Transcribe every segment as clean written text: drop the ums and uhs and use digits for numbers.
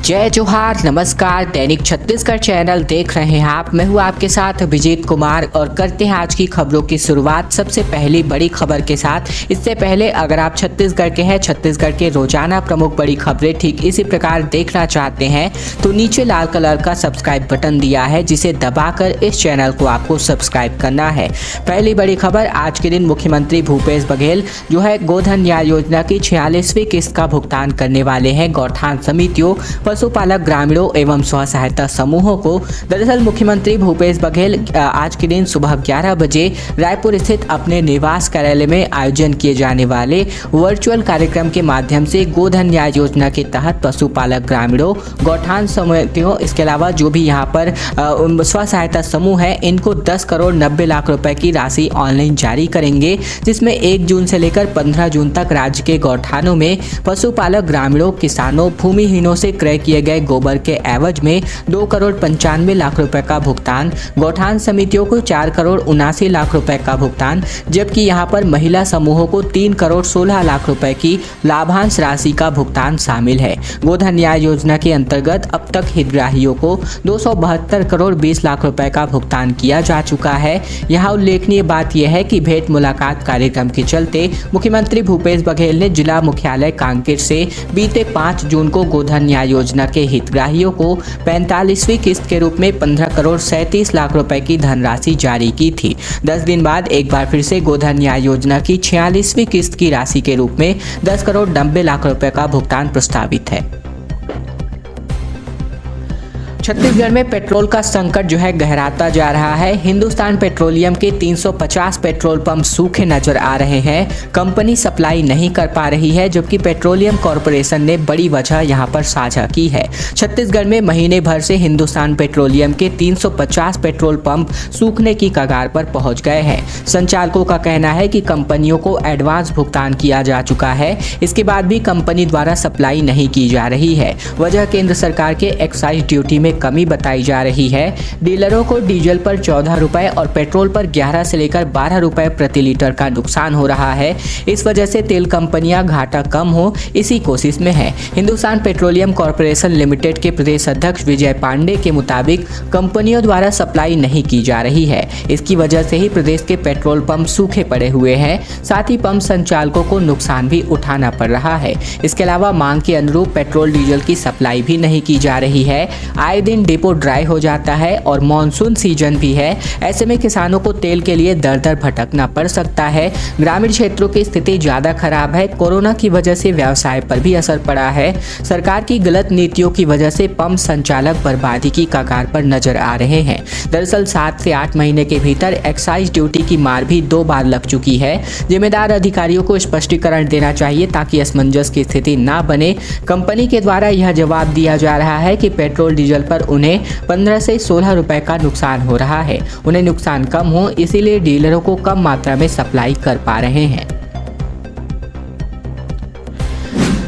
जय जोहार, नमस्कार। दैनिक छत्तीसगढ़ चैनल देख रहे हैं आप। मैं हूं आपके साथ अभिजीत कुमार और करते हैं आज की खबरों की शुरुआत सबसे पहली बड़ी खबर के साथ। इससे पहले अगर आप छत्तीसगढ़ के हैं, छत्तीसगढ़ के रोजाना प्रमुख बड़ी खबरें ठीक इसी प्रकार देखना चाहते हैं तो नीचे लाल कलर का सब्सक्राइब बटन दिया है, जिसे दबाकर इस चैनल को आपको सब्सक्राइब करना है। पहली बड़ी खबर, आज के दिन मुख्यमंत्री भूपेश बघेल जो है गोधन न्याय योजना की 46वीं किस्त का भुगतान करने वाले हैं गौठान समितियों, पशुपालक, ग्रामीणों एवं स्व सहायता समूहों को। दरअसल मुख्यमंत्री भूपेश बघेल आज के दिन सुबह 11 बजे रायपुर स्थित अपने निवास कार्यालय में आयोजन किए जाने वाले वर्चुअल कार्यक्रम के माध्यम से गोधन न्याय योजना के तहत पशुपालक, ग्रामीणों, गौठान समितियों, इसके अलावा जो भी यहाँ पर स्व सहायता समूह है, इनको 10 करोड़ 90 लाख रुपए की राशि ऑनलाइन जारी करेंगे, जिसमें 1 जून से लेकर 15 जून तक राज्य के गौठानों में पशुपालक, ग्रामीणों, किसानों, भूमिहीनों से क्रय किए गए गोबर के एवज में 2 करोड़ 95 लाख रुपए का भुगतान, गौठान समितियों को 4 करोड़ 79 लाख रुपए का भुगतान, जबकि यहां पर महिला समूहों को 3 करोड़ 16 लाख रुपए की लाभांश राशि का भुगतान शामिल है। गोधन न्याय योजना के अंतर्गत अब तक हितग्राहियों को 272 करोड़ 20 लाख रुपए का भुगतान किया जा चुका है। यहाँ उल्लेखनीय बात यह है कि भेंट मुलाकात कार्यक्रम के चलते मुख्यमंत्री भूपेश बघेल ने जिला मुख्यालय कांकेर से बीते 5 जून को गोधन न्याय योजना के हितग्राहियों को 45वीं किस्त के रूप में 15 करोड़ 37 लाख रुपए की धनराशि जारी की थी। 10 दिन बाद एक बार फिर से गोधन न्याय योजना की 46वीं किस्त की राशि के रूप में 10 करोड़ 90 लाख रुपए का भुगतान प्रस्तावित है। छत्तीसगढ़ में पेट्रोल का संकट जो है गहराता जा रहा है। हिंदुस्तान पेट्रोलियम के 350 पेट्रोल पंप सूखे नजर आ रहे हैं। कंपनी सप्लाई नहीं कर पा रही है, जबकि पेट्रोलियम कॉरपोरेशन ने बड़ी वजह यहां पर साझा की है। छत्तीसगढ़ में महीने भर से हिंदुस्तान पेट्रोलियम के 350 पेट्रोल पंप सूखने की कगार पर पहुंच गए हैं। संचालकों का कहना है कि कंपनियों को एडवांस भुगतान किया जा चुका है, इसके बाद भी कंपनी द्वारा सप्लाई नहीं की जा रही है। वजह केंद्र सरकार के एक्साइज ड्यूटी में कमी बताई जा रही है। डीलरों को डीजल पर 14 रुपए और पेट्रोल पर 11 से लेकर 12 रुपए प्रति लीटर का नुकसान हो रहा है। इस वजह से तेल कंपनियां घाटा कम हो इसी कोशिश में है। हिंदुस्तान पेट्रोलियम कॉरपोरेशन लिमिटेड के प्रदेश अध्यक्ष विजय पांडे के मुताबिक कंपनियों द्वारा सप्लाई नहीं की जा रही है। इसकी वजह से ही प्रदेश के पेट्रोल पंप सूखे पड़े हुए हैं। साथ ही पंप संचालकों को नुकसान भी उठाना पड़ रहा है। इसके अलावा मांग के अनुरूप पेट्रोल डीजल की सप्लाई भी नहीं की जा रही है। आए दिन डिपो ड्राई हो जाता है और मॉनसून सीजन भी है। ऐसे में किसानों को तेल के लिए दर दर भटकना पड़ सकता है। ग्रामीण क्षेत्रों की स्थिति ज्यादा खराब है। कोरोना की वजह से व्यवसाय पर भी असर पड़ा है। सरकार की गलत नीतियों की वजह से पंप संचालक बर्बादी की कगार पर नजर आ रहे हैं। दरअसल 7 से 8 महीने के भीतर एक्साइज ड्यूटी की मार भी 2 बार लग चुकी है। जिम्मेदार अधिकारियों को स्पष्टीकरण देना चाहिए ताकि असमंजस की स्थिति ना बने। कंपनी के द्वारा यह जवाब दिया जा रहा है कि पेट्रोल डीजल पर उन्हें 15 से 16 रुपए का नुकसान हो रहा है। उन्हें नुकसान कम हो इसीलिए डीलरों को कम मात्रा में सप्लाई कर पा रहे हैं।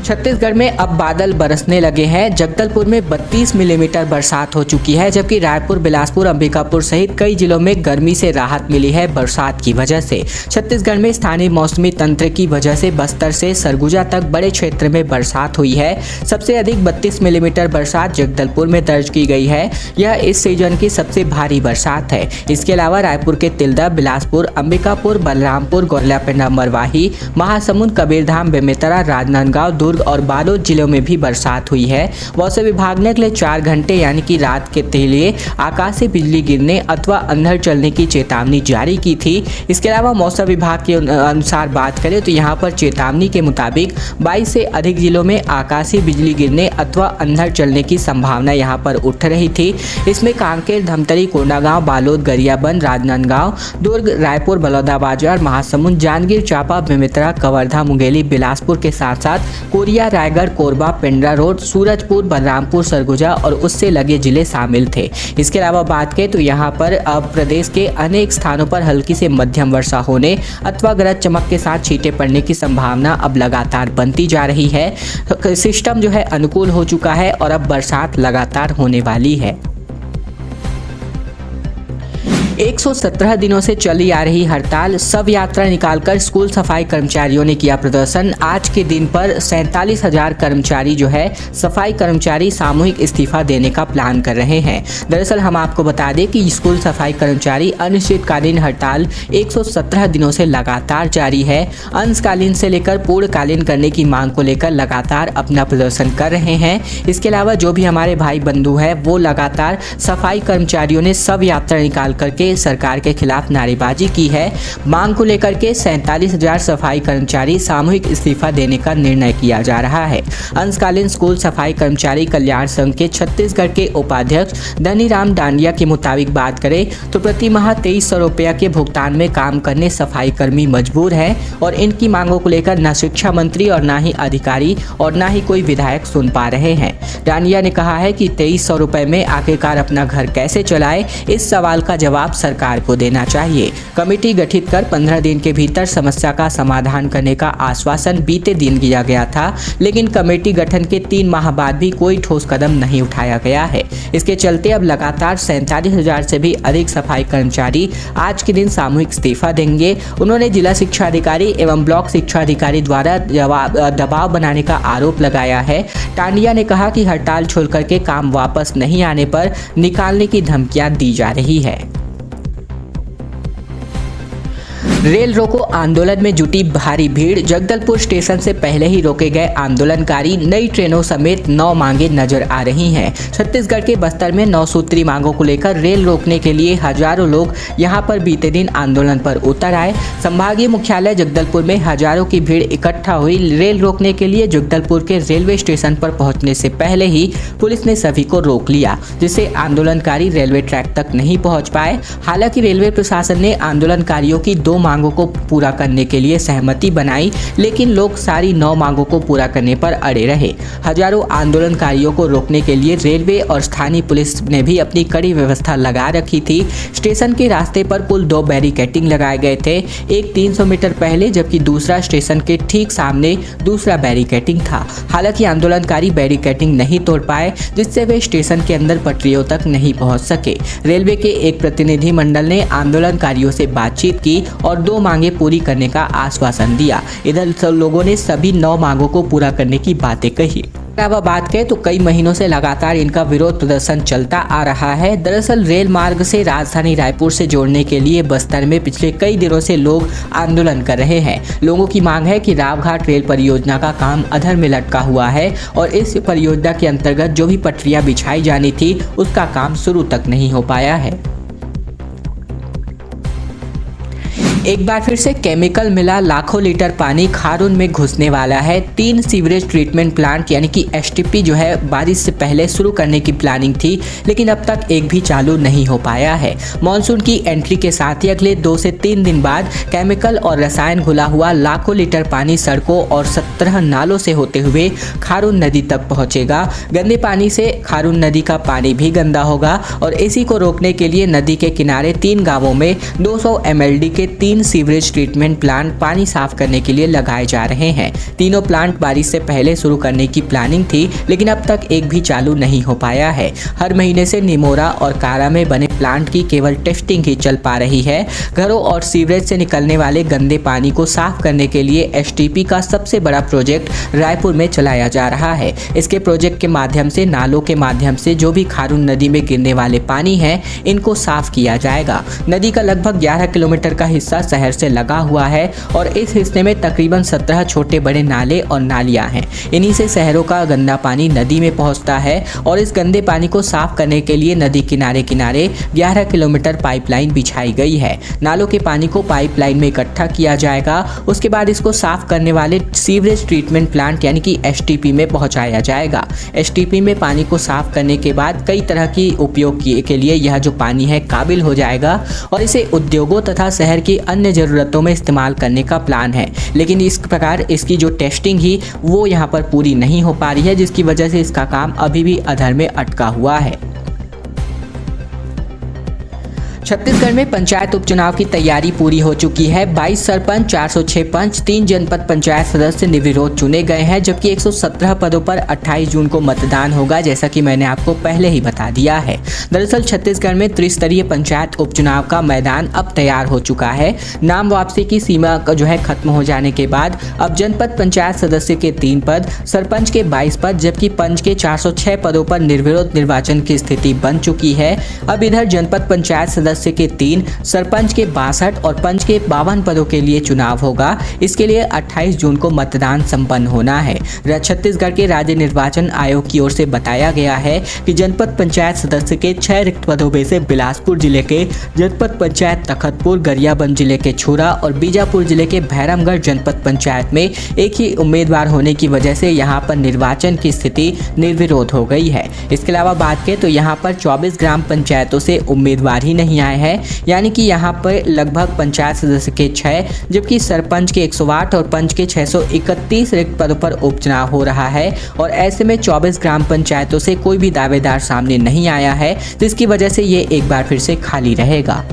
छत्तीसगढ़ में अब बादल बरसने लगे हैं। जगदलपुर में 32 मिलीमीटर बरसात हो चुकी है, जबकि रायपुर, बिलासपुर, अंबिकापुर सहित कई जिलों में गर्मी से राहत मिली है बरसात की वजह से। छत्तीसगढ़ में स्थानीय मौसमी तंत्र की वजह से बस्तर से सरगुजा तक बड़े क्षेत्र में बरसात हुई है। सबसे अधिक 32 मिलीमीटर बरसात जगदलपुर में दर्ज की गई है। यह इस सीजन की सबसे भारी बरसात है। इसके अलावा रायपुर के तिल्दा, बिलासपुर, अंबिकापुर, बलरामपुर, गोरलापेंडा, मरवाही, महासमुंद, कबीरधाम, बेमेतरा, राजनांदगांव, दुर्ग और बालोद जिलों में भी बरसात हुई है। मौसम विभाग ने अगले 4 घंटे यानी कि रात के लिए आकाशीय बिजली गिरने अथवा अंधड़ चलने की चेतावनी जारी की थी। इसके अलावा मौसम विभाग के अनुसार बात करें तो यहाँ पर चेतावनी के मुताबिक 22 से अधिक जिलों में आकाशीय बिजली गिरने अथवा अंधड़ चलने की संभावना यहाँ पर उठ रही थी। इसमें कांकेर, धमतरी, कोंडागांव, बालोद, गरियाबंद, राजनांदगांव, दुर्ग, रायपुर, बलौदाबाजार, महासमुंद, जांजगीर चांपा, बेमेतरा, कवर्धा, मुंगेली, बिलासपुर के साथ साथ कोरिया, रायगढ़, कोरबा, पेंड्रा रोड, सूरजपुर, बलरामपुर, सरगुजा और उससे लगे जिले शामिल थे। इसके अलावा बात करें तो यहाँ पर अब प्रदेश के अनेक स्थानों पर हल्की से मध्यम वर्षा होने अथवा गरज चमक के साथ छींटे पड़ने की संभावना अब लगातार बनती जा रही है। सिस्टम जो है अनुकूल हो चुका है और अब बरसात लगातार होने वाली है। 117 दिनों से चली आ रही हड़ताल, शव यात्रा निकालकर स्कूल सफाई कर्मचारियों ने किया प्रदर्शन। आज के दिन पर 47,000 कर्मचारी जो है सफाई कर्मचारी सामूहिक इस्तीफा देने का प्लान कर रहे हैं। दरअसल हम आपको बता दें कि स्कूल सफाई कर्मचारी अनिश्चितकालीन हड़ताल 117 दिनों से लगातार जारी है। अंशकालीन से लेकर पूर्णकालीन करने की मांग को लेकर लगातार अपना प्रदर्शन कर रहे हैं। इसके अलावा जो भी हमारे भाई बंधु हैं वो लगातार सफाई कर्मचारियों ने शव यात्रा निकाल करके सरकार के खिलाफ नारेबाजी की है। मांग को लेकर के 47,000 सफाई कर्मचारी सामूहिक इस्तीफा देने का निर्णय किया जा रहा है। अंशकालीन स्कूल सफाई कर्मचारी कल्याण संघ के छत्तीसगढ़ के उपाध्यक्ष धनीराम डांडिया के मुताबिक बात करें तो प्रति माह 2300 रुपया के भुगतान में काम करने सफाई कर्मी मजबूर है और इनकी मांगों को लेकर न शिक्षा मंत्री और न ही अधिकारी और न ही कोई विधायक सुन पा रहे हैं। डांडिया ने कहा है कि 2300 रुपए में आखिरकार अपना घर कैसे चलाए, इस सवाल का जवाब सरकार को देना चाहिए। कमेटी गठित कर 15 दिन के भीतर समस्या का समाधान करने का आश्वासन बीते दिन दिया गया था, लेकिन कमेटी गठन के 3 माह बाद भी कोई ठोस कदम नहीं उठाया गया है। इसके चलते अब लगातार 47,000 से भी अधिक सफाई कर्मचारी आज के दिन सामूहिक इस्तीफा देंगे। उन्होंने जिला शिक्षा अधिकारी एवं ब्लॉक शिक्षा अधिकारी द्वारा दबाव बनाने का आरोप लगाया है। टांडिया ने कहा कि हड़ताल छोड़ करके काम वापस नहीं आने पर निकालने की धमकियां दी जा रही है। रेल रोको आंदोलन में जुटी भारी भीड़, जगदलपुर स्टेशन से पहले ही रोके गए आंदोलनकारी। नई ट्रेनों समेत 9 मांगे नजर आ रही हैं। छत्तीसगढ़ के बस्तर में 9 सूत्री मांगों को लेकर रेल रोकने के लिए हजारों लोग यहां पर बीते दिन आंदोलन पर उतर आए। संभागीय मुख्यालय जगदलपुर में हजारों की भीड़ इकट्ठा हुई। रेल रोकने के लिए जगदलपुर के रेलवे स्टेशन पर पहुंचने से पहले ही पुलिस ने सभी को रोक लिया, जिससे आंदोलनकारी रेलवे ट्रैक तक नहीं पहुंच पाए। हालांकि रेलवे प्रशासन ने आंदोलनकारियों की 2 मांगों को पूरा करने के लिए सहमति बनाई, लेकिन लोग सारी 9 मांगों को पूरा करने पर अड़े रहे। हजारों आंदोलनकारियों को रोकने के लिए रेलवे और स्थानीय पुलिस ने भी अपनी कड़ी व्यवस्था लगा रखी थी। स्टेशन के रास्ते पर कुल 2 बैरिकेडिंग लगाए गए थे, एक 300 मीटर पहले जबकि दूसरा स्टेशन के ठीक सामने दूसरा बैरिकेडिंग था। हालांकि आंदोलनकारी बैरिकेडिंग नहीं तोड़ पाए, जिससे वे स्टेशन के अंदर पटरियों तक नहीं पहुंच सके। रेलवे के एक प्रतिनिधि मंडल ने आंदोलनकारियों से बातचीत की और 2 मांगे पूरी करने का आश्वासन दिया। इधर लोगों ने सभी 9 मांगों को पूरा करने की बातें कही। अब बात करें तो कई महीनों से लगातार इनका विरोध प्रदर्शन चलता आ रहा है। दरअसल रेल मार्ग से राजधानी रायपुर से जोड़ने के लिए बस्तर में पिछले कई दिनों से लोग आंदोलन कर रहे हैं। लोगों की मांग है कि रावघाट रेल परियोजना का काम अधर में लटका हुआ है और इस परियोजना के अंतर्गत जो भी पटरियां बिछाई जानी थी उसका काम शुरू तक नहीं हो पाया है। एक बार फिर से केमिकल मिला लाखों लीटर पानी खारून में घुसने वाला है। 3 सीवरेज ट्रीटमेंट प्लांट यानी कि एसटीपी जो है बारिश से पहले शुरू करने की प्लानिंग थी, लेकिन अब तक एक भी चालू नहीं हो पाया है। मानसून की एंट्री के साथ ही अगले 2 से 3 दिन बाद केमिकल और रसायन घुला हुआ लाखों लीटर पानी सड़कों और 17 नालों से होते हुए खारून नदी तक पहुंचेगा। गंदे पानी से खारून नदी का पानी भी गंदा होगा और इसी को रोकने के लिए नदी के किनारे 3 गांवों में 200 MLD के 3 सीवरेज ट्रीटमेंट प्लांट पानी साफ करने के लिए लगाए जा रहे हैं। तीनों प्लांट बारिश से पहले शुरू करने की प्लानिंग थी, लेकिन अब तक एक भी चालू नहीं हो पाया है। हर महीने से निमोरा और कारा में बने प्लांट की केवल टेस्टिंग ही चल पा रही है। घरों और सीवरेज से निकलने वाले गंदे पानी को साफ करने के लिए एसटीपी का सबसे बड़ा प्रोजेक्ट रायपुर में चलाया जा रहा है। इसके प्रोजेक्ट के माध्यम से नालों के माध्यम से जो भी खारून नदी में गिरने वाले पानी है इनको साफ किया जाएगा। नदी का लगभग 11 किलोमीटर का हिस्सा शहर से लगा हुआ है और इस हिस्से में तकरीबन 17 छोटे बड़े नाले और नालियां हैं। इन्हीं से शहरों का गंदा पानी नदी में पहुंचता है और इस गंदे पानी को साफ करने के लिए नदी किनारे किनारे 11 किलोमीटर पाइपलाइन बिछाई गई है। नालों के पानी को पाइपलाइन में इकट्ठा किया जाएगा, उसके बाद इसको साफ करने वाले सीवरेज ट्रीटमेंट प्लांट यानी कि एसटीपी में पहुंचाया जाएगा। एसटीपी में पानी को साफ करने के बाद कई तरह की उपयोग के लिए यह जो पानी है काबिल हो जाएगा और इसे उद्योगों तथा शहर की अन्य जरूरतों में इस्तेमाल करने का प्लान है। लेकिन इस प्रकार इसकी जो टेस्टिंग ही वो यहाँ पर पूरी नहीं हो पा रही है, जिसकी वजह से इसका काम अभी भी अधर में अटका हुआ है। छत्तीसगढ़ में पंचायत उपचुनाव की तैयारी पूरी हो चुकी है। 22 सरपंच, 406 पंच, 3 जनपद पंचायत सदस्य निर्विरोध चुने गए हैं, जबकि 117 पदों पर 28 जून को मतदान होगा, जैसा कि मैंने आपको पहले ही बता दिया है। दरअसल छत्तीसगढ़ में त्रिस्तरीय पंचायत उपचुनाव का मैदान अब तैयार हो चुका है। नाम वापसी की सीमा जो है खत्म हो जाने के बाद अब जनपद पंचायत सदस्य के 3 पद, सरपंच के 22 पद, जबकि पंच के 406 पदों पर निर्विरोध निर्वाचन की स्थिति बन चुकी है। अब इधर जनपद पंचायत सदस्य के 3, सरपंच के 62 और पंच के 52 पदों के लिए चुनाव होगा। इसके लिए 28 जून को मतदान संपन्न होना है। छत्तीसगढ़ के राज्य निर्वाचन आयोग की ओर से बताया गया है कि जनपद पंचायत सदस्य के 6 रिक्त पदों में से बिलासपुर जिले के जनपद पंचायत तखतपुर, गरियाबंद जिले के छुरा और बीजापुर जिले के भैरमगढ़ जनपद पंचायत में एक ही उम्मीदवार होने की वजह से यहाँ पर निर्वाचन की स्थिति निर्विरोध हो गई है। इसके अलावा बात करें तो यहाँ पर 24 ग्राम पंचायतों से उम्मीदवार ही नहीं आए हैं, यानी कि यहाँ पर लगभग पंचायत सदस्य के 6, जबकि सरपंच के 108 और पंच के 631 रिक्त पदों पर उपचुनाव हो रहा है। और ऐसे में 24 ग्राम पंचायतों से कोई भी दावेदार सामने नहीं आया है, जिसकी वजह से ये एक बार फिर से खाली रहेगा।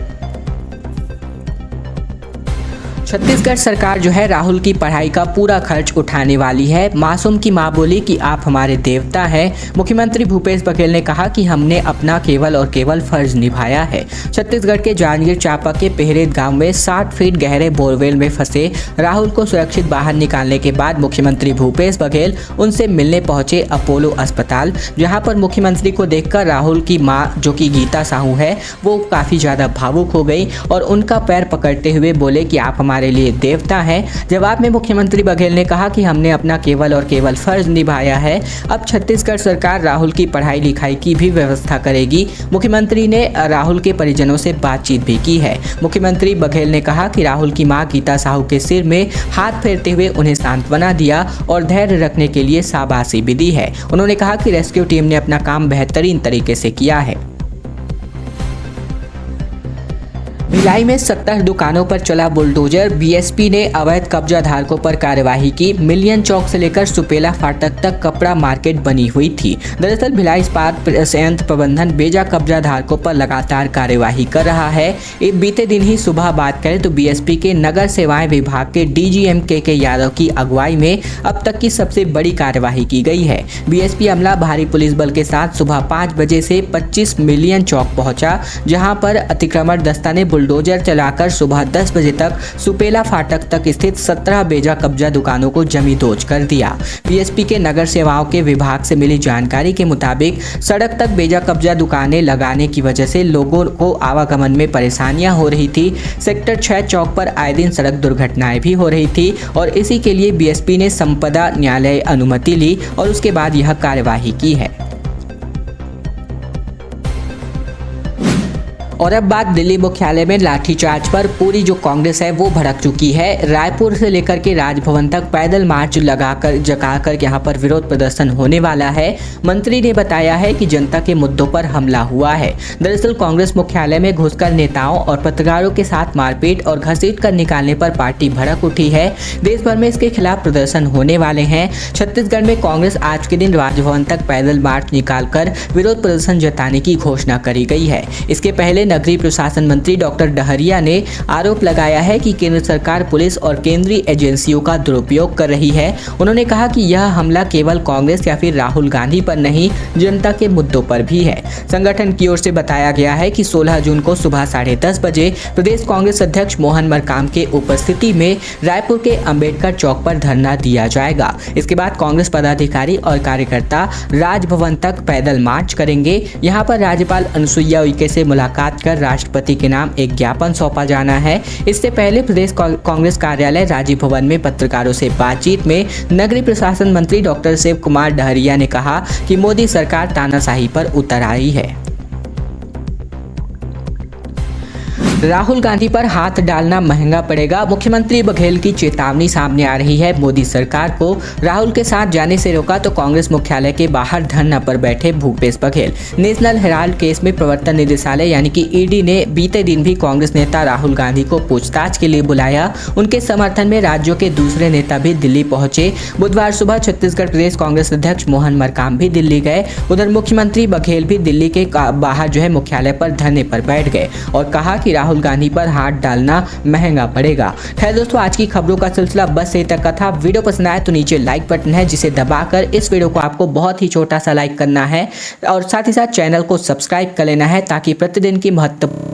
छत्तीसगढ़ सरकार जो है राहुल की पढ़ाई का पूरा खर्च उठाने वाली है। मासूम की मां बोली कि आप हमारे देवता हैं। मुख्यमंत्री भूपेश बघेल ने कहा कि हमने अपना केवल और केवल फर्ज निभाया है। छत्तीसगढ़ के जांजगीर चांपा के पेहरेत गांव में 60 फीट गहरे बोरवेल में फंसे राहुल को सुरक्षित बाहर निकालने के बाद मुख्यमंत्री भूपेश बघेल उनसे मिलने पहुंचे अपोलो अस्पताल, जहां पर मुख्यमंत्री को देखकर राहुल की मां जो कि गीता साहू है वो काफ़ी ज़्यादा भावुक हो गई और उनका पैर पकड़ते हुए बोले कि आप हमारे लिए देवता हैं। जवाब में मुख्यमंत्री बघेल ने कहा कि हमने अपना केवल और केवल फर्ज निभाया है। अब छत्तीसगढ़ सरकार राहुल की पढ़ाई लिखाई की भी व्यवस्था करेगी। मुख्यमंत्री ने राहुल के परिजनों से बातचीत भी की है। मुख्यमंत्री बघेल ने कहा कि राहुल की मां गीता साहू के सिर में हाथ फेरते हुए उन्हें सांत्वना दिया और धैर्य रखने के लिए शाबाशी भी दी है। उन्होंने कहा कि रेस्क्यू टीम ने अपना काम बेहतरीन तरीके से किया है। भिलाई में 70 दुकानों पर चला बुलडोजर। बीएसपी ने अवैध कब्जा धारकों पर कार्यवाही की। मिलियन चौक से लेकर सुपेला फाटक तक कपड़ा मार्केट बनी हुई थी। दरअसल भिलाई इस्पात संयंत्र प्रबंधन बेजा कब्जा धारकों पर लगातार कार्यवाही कर रहा है। बीते दिन ही सुबह बात करें तो बीएसपी के नगर सेवाएं विभाग के डीजीएम के यादव की अगुवाई में अब तक की सबसे बड़ी कार्यवाही की गई है। बीएसपी अमला भारी पुलिस बल के साथ सुबह 5 बजे से 25 मिलियन चौक पहुंचा, जहां पर अतिक्रमण दस्ता ने बुलडोजर चलाकर सुबह 10 बजे तक सुपेला फाटक तक स्थित 17 बेजा कब्जा दुकानों को जमींदोज कर दिया। बीएसपी के नगर सेवाओं के विभाग से मिली जानकारी के मुताबिक सड़क तक बेजा कब्जा दुकानें लगाने की वजह से लोगों को आवागमन में परेशानियां हो रही थी। सेक्टर 6 चौक पर आए दिन सड़क दुर्घटनाएं भी हो रही थी और इसी के लिए बीएसपी ने संपदा न्यायालय अनुमति ली और उसके बाद यह कार्यवाही की है। और अब बात दिल्ली मुख्यालय में लाठीचार्ज पर। पूरी जो कांग्रेस है वो भड़क चुकी है। रायपुर से लेकर के राजभवन तक पैदल मार्च जगाकर यहाँ पर विरोध प्रदर्शन होने वाला है। मंत्री ने बताया है कि जनता के मुद्दों पर हमला हुआ है। दरअसल कांग्रेस मुख्यालय में घुसकर नेताओं और पत्रकारों के साथ मारपीट और घसीट कर निकालने पर पार्टी भड़क उठी है। देश भर में इसके खिलाफ प्रदर्शन होने वाले हैं। छत्तीसगढ़ में कांग्रेस आज के दिन राजभवन तक पैदल मार्च निकालकर विरोध प्रदर्शन जताने की घोषणा करी गई है। इसके पहले नगरीय प्रशासन मंत्री डॉक्टर डहरिया ने आरोप लगाया है कि केंद्र सरकार पुलिस और केंद्रीय एजेंसियों का दुरुपयोग कर रही है। उन्होंने कहा कि यह हमला केवल कांग्रेस या फिर राहुल गांधी पर नहीं, जनता के मुद्दों पर भी है। संगठन की ओर से बताया गया है कि 16 जून को सुबह 10:30 बजे प्रदेश कांग्रेस अध्यक्ष मोहन मरकाम के उपस्थिति में रायपुर के अंबेडकर चौक पर धरना दिया जाएगा। इसके बाद कांग्रेस पदाधिकारी और कार्यकर्ता राजभवन तक पैदल मार्च करेंगे। यहाँ पर राज्यपाल अनुसुईया उइके से मुलाकात कर राष्ट्रपति के नाम एक ज्ञापन सौंपा जाना है। इससे पहले प्रदेश कांग्रेस कार्यालय राजीव भवन में पत्रकारों से बातचीत में नगरीय प्रशासन मंत्री डॉक्टर शिव कुमार डहरिया ने कहा कि मोदी सरकार तानाशाही पर उतर आई है। राहुल गांधी पर हाथ डालना महंगा पड़ेगा, मुख्यमंत्री बघेल की चेतावनी सामने आ रही है। मोदी सरकार को राहुल के साथ जाने से रोका तो कांग्रेस मुख्यालय के बाहर धरना पर बैठे Bhupesh Baghel. National Herald case में प्रवर्तन निदेशालय यानी कि ईडी ने बीते दिन भी कांग्रेस नेता राहुल गांधी को पूछताछ के लिए बुलाया। उनके समर्थन में राज्यों के दूसरे नेता भी दिल्ली पहुंचे। बुधवार सुबह छत्तीसगढ़ प्रदेश कांग्रेस अध्यक्ष मोहन मरकाम भी दिल्ली गए। उधर मुख्यमंत्री बघेल भी दिल्ली के बाहर मुख्यालय पर धरने पर बैठ गए और कहा कि राहुल गांधी पर हाथ डालना महंगा पड़ेगा। खैर दोस्तों, आज की खबरों का सिलसिला बस यहीं तक का था। वीडियो पसंद आए तो नीचे लाइक बटन है जिसे दबाकर इस वीडियो को आपको बहुत ही छोटा सा लाइक करना है और साथ ही साथ चैनल को सब्सक्राइब कर लेना है ताकि प्रतिदिन की महत्वपूर्ण